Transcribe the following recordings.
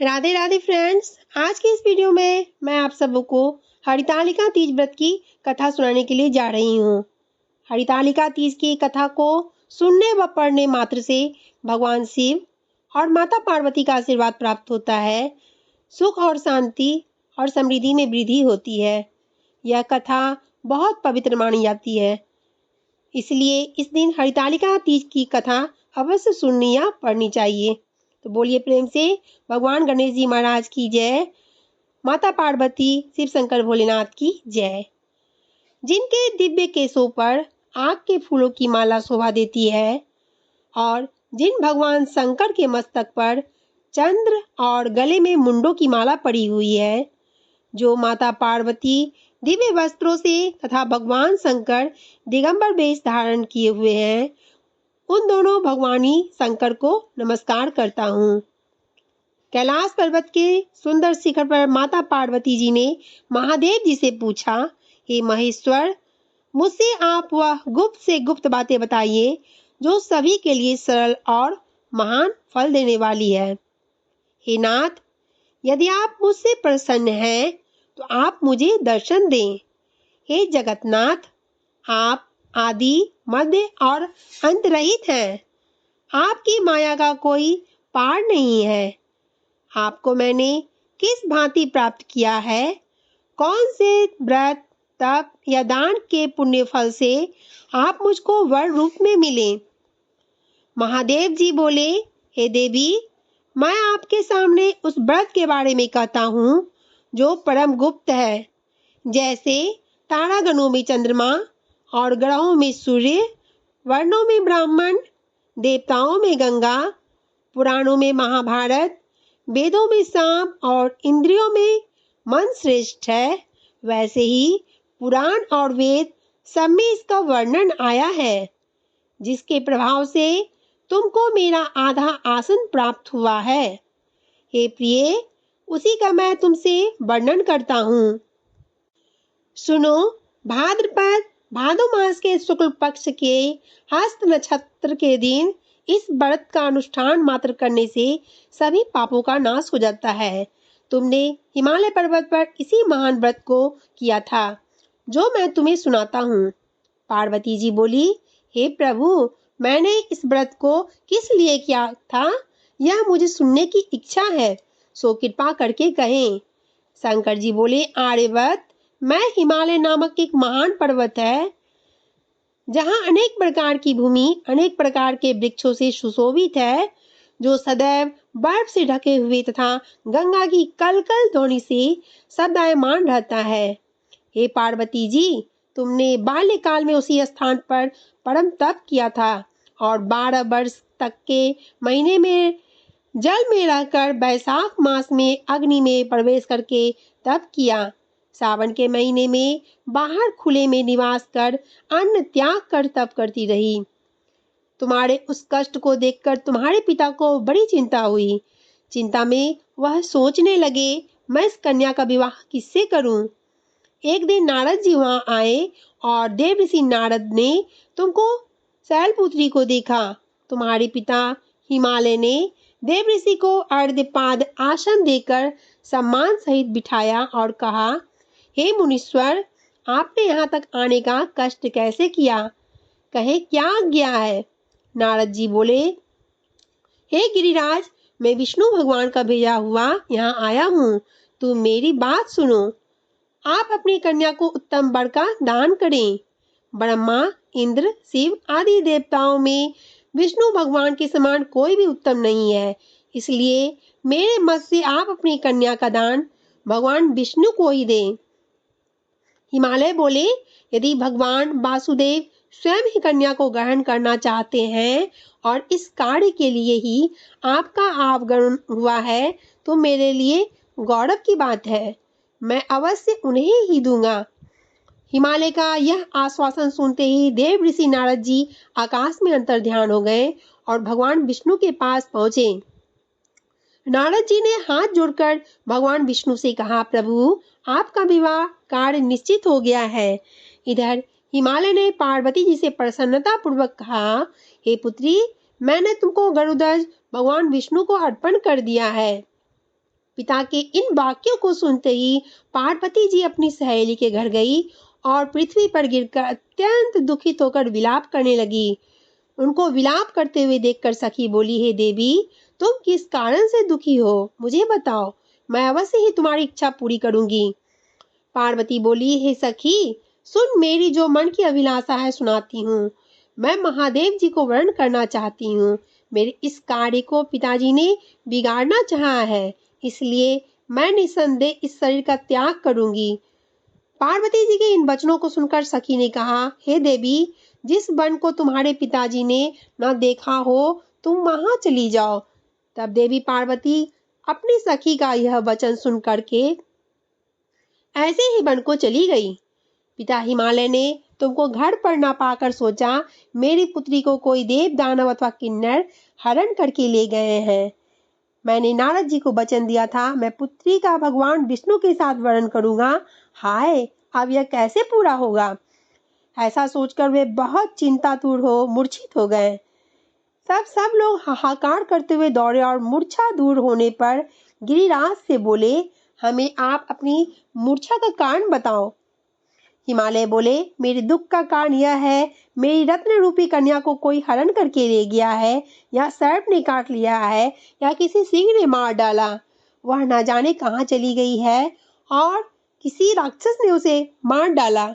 Radhe Radhe friends. आज की इस वीडियो में मैं आप सबको हरितालिका तीज व्रत की कथा सुनाने के लिए जा रही हूँ। हरितालिका तीज की कथा को सुनने व पढ़ने मात्र से भगवान शिव और माता पार्वती का आशीर्वाद प्राप्त होता है। सुख और शांति और समृद्धि में वृद्धि होती है। यह कथा बहुत पवित्र मानी जाती है, इसलिए इस दिन हरितालिका तीज की कथा अवश्य सुननी या पढ़नी चाहिए। तो बोलिए प्रेम से भगवान गणेश जी महाराज की जय, माता पार्वती, शिव शंकर भोलेनाथ की जय। जिनके दिव्य केशों पर आग के फूलों की माला शोभा देती है और जिन भगवान शंकर के मस्तक पर चंद्र और गले में मुंडों की माला पड़ी हुई है, जो माता पार्वती दिव्य वस्त्रों से तथा भगवान शंकर दिगंबर वेश धारण किए हुए हैं, उन दोनों भगवानी शंकर को नमस्कार करता हूँ। कैलाश पर्वत के सुंदर शिखर पर माता पार्वती जी ने महादेव जी से पूछा, हे महेश्वर, मुझसे आप वह गुप्त से गुप्त बातें बताइए जो सभी के लिए सरल और महान फल देने वाली है। हे नाथ, यदि आप मुझसे प्रसन्न हैं तो आप मुझे दर्शन दें। हे जगतनाथ, आप आदि, मध्य और अंत रहित हैं। आपकी माया का कोई पार नहीं है। आपको मैंने किस भांति प्राप्त किया है? कौन से व्रत, तप या दान के पुण्य फल से आप मुझको वर रूप में मिले? महादेव जी बोले, हे देवी, मैं आपके सामने उस व्रत के बारे में कहता हूँ जो परम गुप्त है। जैसे तारागणों में चंद्रमा और ग्रहों में सूर्य, वर्णों में ब्राह्मण, देवताओं में गंगा, पुराणों में महाभारत, वेदों में साम और इंद्रियों में मन श्रेष्ठ है, वैसे ही पुराण और वेद सब में इसका वर्णन आया है, जिसके प्रभाव से तुमको मेरा आधा आसन प्राप्त हुआ है। हे प्रिय, उसी का मैं तुमसे वर्णन करता हूँ। सुनो, भाद्रपद भादो मास के शुक्ल पक्ष के हस्त नक्षत्र के दिन इस व्रत का अनुष्ठान मात्र करने से सभी पापों का नाश हो जाता है। तुमने हिमालय पर्वत पर इसी महान व्रत को किया था, जो मैं तुम्हें सुनाता हूँ। पार्वती जी बोली, हे प्रभु, मैंने इस व्रत को किस लिए किया था, यह मुझे सुनने की इच्छा है, सो कृपा करके कहें। शंकर जी बोले, आर्यवत, मैं हिमालय नामक एक महान पर्वत है, जहाँ अनेक प्रकार की भूमि अनेक प्रकार के वृक्षों से सुशोभित है, जो सदैव बर्फ से ढके हुए तथा गंगा की कलकल ध्वनि से सदायमान रहता है। हे पार्वती जी, तुमने बाल्यकाल में उसी स्थान पर परम तप किया था और 12 वर्ष तक के महीने में जल में रहकर वैशाख मास में अग्नि में प्रवेश करके तप किया। सावन के महीने में बाहर खुले में निवास कर अन्न त्याग कर तप करती रही। तुम्हारे उस कष्ट को देखकर तुम्हारे पिता को बड़ी चिंता हुई। चिंता में वह सोचने लगे, मैं इस कन्या का विवाह किससे करूं? एक दिन नारद जी वहां आए और देव ऋषि नारद ने तुमको शैलपुत्री को देखा। तुम्हारे पिता हिमालय ने देव ऋषि को अर्धपाद आसन देकर सम्मान सहित बिठाया और कहा, हे मुनीश्वर, आपने यहाँ तक आने का कष्ट कैसे किया? कहे, क्या आज्ञा है? नारद जी बोले, हे गिरिराज, मैं विष्णु भगवान का भेजा हुआ यहाँ आया हूँ। तुम मेरी बात सुनो। आप अपनी कन्या को उत्तम वर का दान करें। ब्रह्मा, इंद्र, शिव आदि देवताओं में विष्णु भगवान के समान कोई भी उत्तम नहीं है, इसलिए मेरे मत से आप अपनी कन्या का दान भगवान विष्णु को ही दें। हिमालय बोले, यदि भगवान वासुदेव स्वयं ही कन्या को ग्रहण करना चाहते हैं और इस कार्य के लिए ही आपका आगमन हुआ है, तो मेरे लिए गौरव की बात है। मैं अवश्य उन्हें ही दूंगा। हिमालय का यह आश्वासन सुनते ही देव ऋषि नारद जी आकाश में अंतर्ध्यान हो गए और भगवान विष्णु के पास पहुंचे। नारद जी ने हाथ जोड़कर भगवान विष्णु से कहा, प्रभु, आपका विवाह कार्य निश्चित हो गया है। इधर हिमालय ने पार्वती जी से प्रसन्नता पूर्वक कहा, हे पुत्री, मैंने तुमको गरुड़ध्वज भगवान विष्णु को अर्पण कर दिया है। पिता के इन वाक्यों को सुनते ही पार्वती जी अपनी सहेली के घर गई और पृथ्वी पर गिरकर अत्यंत दुखित होकर विलाप करने लगी। उनको विलाप करते हुए देखकर सखी बोली, हे देवी, तुम किस कारण से दुखी हो, मुझे बताओ, मैं अवश्य ही तुम्हारी इच्छा पूरी करूंगी। पार्वती बोली, हे सखी, सुन, मेरी जो मन की अभिलाषा है सुनाती हूँ। मैं महादेव जी को वर्ण करना चाहती हूँ। मेरे इस कार्य को पिताजी ने बिगाड़ना चाहा है, इसलिए मैं निसंदेह इस शरीर का त्याग करूंगी। पार्वती जी के इन वचनों को सुनकर सखी ने कहा, हे देवी, जिस वन को तुम्हारे पिताजी ने न देखा हो, तुम वहां चली जाओ। तब देवी पार्वती अपनी सखी का यह वचन सुन करके ऐसे ही वन को चली गई। पिता हिमालय ने तुमको घर पर न पाकर सोचा मेरी पुत्री को कोई देव दानव अथवा किन्नर हरण करके ले गए हैं। मैंने नारद जी को वचन दिया था मैं पुत्री का भगवान विष्णु के साथ वर्ण करूंगा। हाय, अब यह कैसे पूरा होगा? ऐसा सोचकर वे बहुत चिंतातुर हो मूर्छित हो गए। तब सब लोग हाहाकार करते हुए दौड़े और मूर्छा दूर होने पर गिरिराज से बोले, हमें आप अपनी मूर्छा का कारण बताओ। हिमालय बोले, मेरे दुख का कारण यह है, मेरी रत्न रूपी कन्या को कोई हरण करके ले गया है, या सर्प ने काट लिया है, या किसी सिंह ने मार डाला। वह न जाने कहाँ चली गई है और किसी राक्षस ने उसे मार डाला।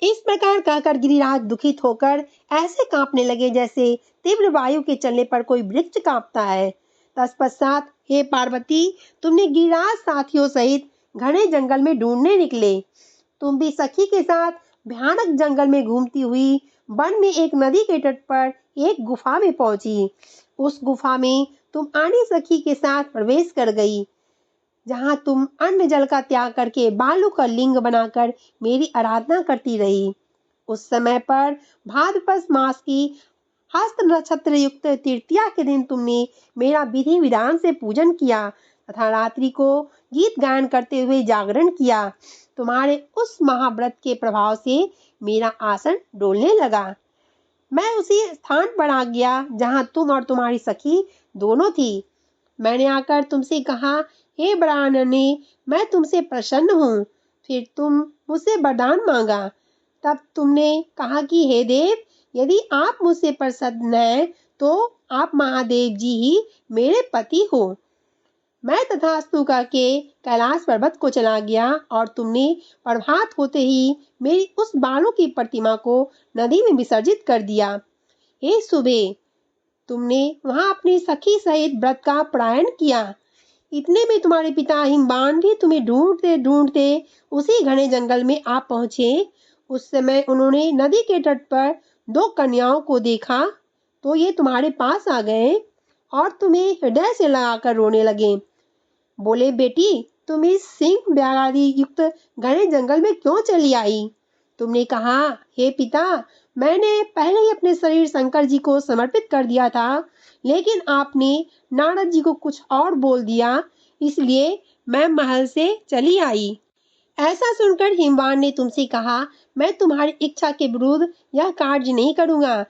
इस प्रकार कहकर गिरिराज दुखित होकर ऐसे कांपने लगे जैसे तीव्र वायु के चलने पर कोई वृक्ष कांपता है। तत्पश्चात हे पार्वती, तुमने गिरिराज साथियों सहित घने जंगल में ढूंढने निकले। तुम भी सखी के साथ भयानक जंगल में घूमती हुई वन में एक नदी के तट पर एक गुफा में पहुंची। उस गुफा में तुम आनी सखी के साथ प्रवेश कर गई, जहां तुम अन्न जल का त्याग करके बालू का लिंग बनाकर मेरी आराधना करती रही। उस समय पर भाद्रपद मास की हस्त नक्षत्र युक्त तृतीया के दिन तुमने मेरा विधि विधान से पूजन किया तथा रात्रि को गीत गायन करते हुए जागरण किया। तुम्हारे उस महाव्रत के प्रभाव से मेरा आसन डोलने लगा। मैं उसी स्थान पर आ गया जहां तुम और तुम्हारी सखी दोनों थी। मैंने आकर तुमसे कहा, हे ब्राह्मणे, मैं तुमसे प्रसन्न हूँ। फिर तुम मुझसे वरदान मांगा। तब तुमने कहा कि हे देव, यदि आप मुझसे प्रसन्न हैं तो आप महादेव जी ही मेरे पति हो। मैं तथास्तु कह के कैलाश पर्वत को चला गया और तुमने प्रभात होते ही मेरी उस बालों की प्रतिमा को नदी में विसर्जित कर दिया। हे सुबह, तुमने वहां अपनी सखी सहित व्रत का पारायण किया। इतने में तुम्हारे पिता हिमवान भी तुम्हें ढूंढते ढूंढते उसी घने जंगल में आ पहुंचे। उस समय उन्होंने नदी के तट पर दो कन्याओं को देखा तो ये तुम्हारे पास आ गए और तुम्हें हृदय से लगाकर रोने लगे। बोले, बेटी, तुम इस सिंह व्याघ्रादि युक्त घने जंगल में क्यों चली आई? तुमने कहा, हे पिता, मैंने पहले ही अपने शरीर शंकर जी को समर्पित कर दिया था, लेकिन आपने नारद जी को कुछ और बोल दिया, इसलिए मैं महल से चली आई। ऐसा सुनकर हिमवान ने तुमसे कहा, मैं तुम्हारी इच्छा के विरुद्ध यह कार्य नहीं करूंगा।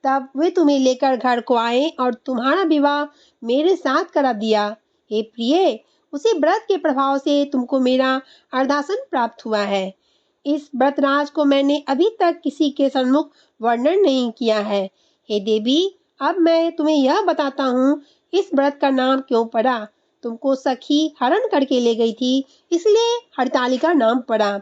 तब वे तुम्हें लेकर घर को आए और तुम्हारा विवाह मेरे साथ करा दिया। हे प्रिय, उसी व्रत के प्रभाव से तुमको मेरा अर्धासन प्राप्त हुआ है। इस व्रतराज को मैंने अभी तक किसी के सम्मुख वर्णन नहीं किया है। हे देवी, अब मैं तुम्हें यह बताता हूँ, इस व्रत का नाम क्यों पड़ा। तुमको सखी हरण करके ले गई थी, इसलिए हरतालिका नाम पड़ा।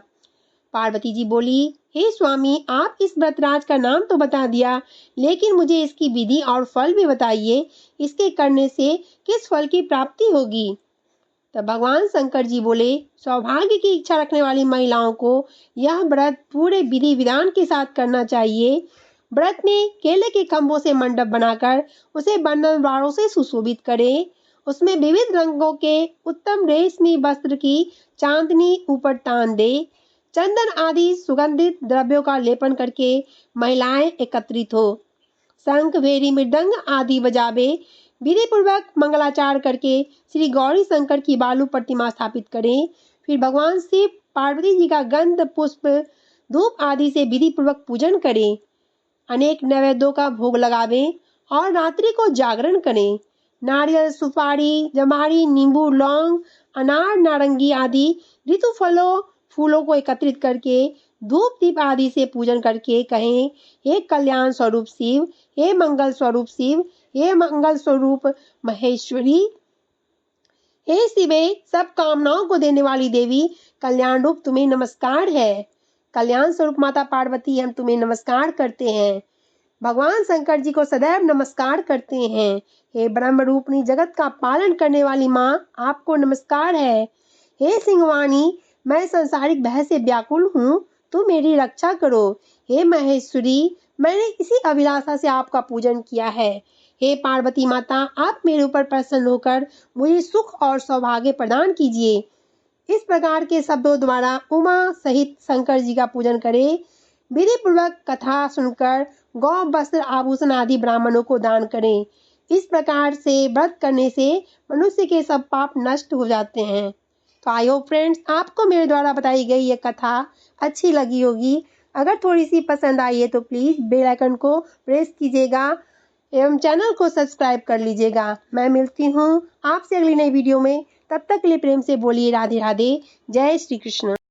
पार्वती जी बोली, हे स्वामी, आप इस व्रतराज का नाम तो बता दिया, लेकिन मुझे इसकी विधि और फल भी बताइए। इसके करने से किस फल की प्राप्ति होगी? तब भगवान शंकर जी बोले, सौभाग्य की इच्छा रखने वाली महिलाओं को यह व्रत पूरे विधि विधान के साथ करना चाहिए। व्रत में केले के खंभों से मंडप बनाकर उसे बंधनवारों से सुशोभित करें। उसमें विविध रंगों के उत्तम रेशमी वस्त्र की चांदनी ऊपर तान दे। चंदन आदि सुगंधित द्रव्यों का लेपन करके महिलाएं एकत्रित हो। शंख, भेरी, मृदंग आदि बजावे। विधि पूर्वक मंगलाचार करके श्री गौरी शंकर की बालू प्रतिमा स्थापित करें। फिर भगवान शिव पार्वती जी का गंध, पुष्प, धूप आदि से विधि पूर्वक पूजन करें। अनेक नैवेद्यों का भोग लगावें और रात्रि को जागरण करें। नारियल, सुपारी, जमारी, नींबू, लौंग अनार, नारंगी आदि ऋतु फूलों को एकत्रित करके धूप दीप आदि से पूजन करके कहें, हे कल्याण स्वरूप शिव, हे मंगल स्वरूप शिव, हे मंगल स्वरूप महेश्वरी, हे शिवे, सब कामनाओं को देने वाली देवी, कल्याण रूप तुम्हें नमस्कार है। कल्याण स्वरूप माता पार्वती, हम तुम्हें नमस्कार करते हैं। भगवान शंकर जी को सदैव नमस्कार करते हैं। हे ब्रह्म रूपनी जगत का पालन करने वाली माँ, आपको नमस्कार है। हे सिंहवाणी, मैं संसारिक भय से व्याकुल हूँ, तुम मेरी रक्षा करो। हे महेश्वरी, मैंने इसी अभिलाषा से आपका पूजन किया है। हे पार्वती माता, आप मेरे ऊपर प्रसन्न होकर मुझे सुख और सौभाग्य प्रदान कीजिए। इस प्रकार के शब्दों द्वारा उमा सहित शंकर जी का पूजन करें। विधि पूर्वक कथा सुनकर गौ, वस्त्र, आभूषण आदि ब्राह्मणों को दान करें। इस प्रकार से व्रत करने से मनुष्य के सब पाप नष्ट हो जाते हैं। तो आई होप फ्रेंड्स, आपको मेरे द्वारा बताई गई ये कथा अच्छी लगी होगी। अगर थोड़ी सी पसंद आई है तो प्लीज़ बेल आइकन को प्रेस कीजिएगा एवं चैनल को सब्सक्राइब कर लीजिएगा। मैं मिलती हूँ आपसे अगली नई वीडियो में। तब तक के लिए प्रेम से बोलिए राधे राधे, जय श्री कृष्ण।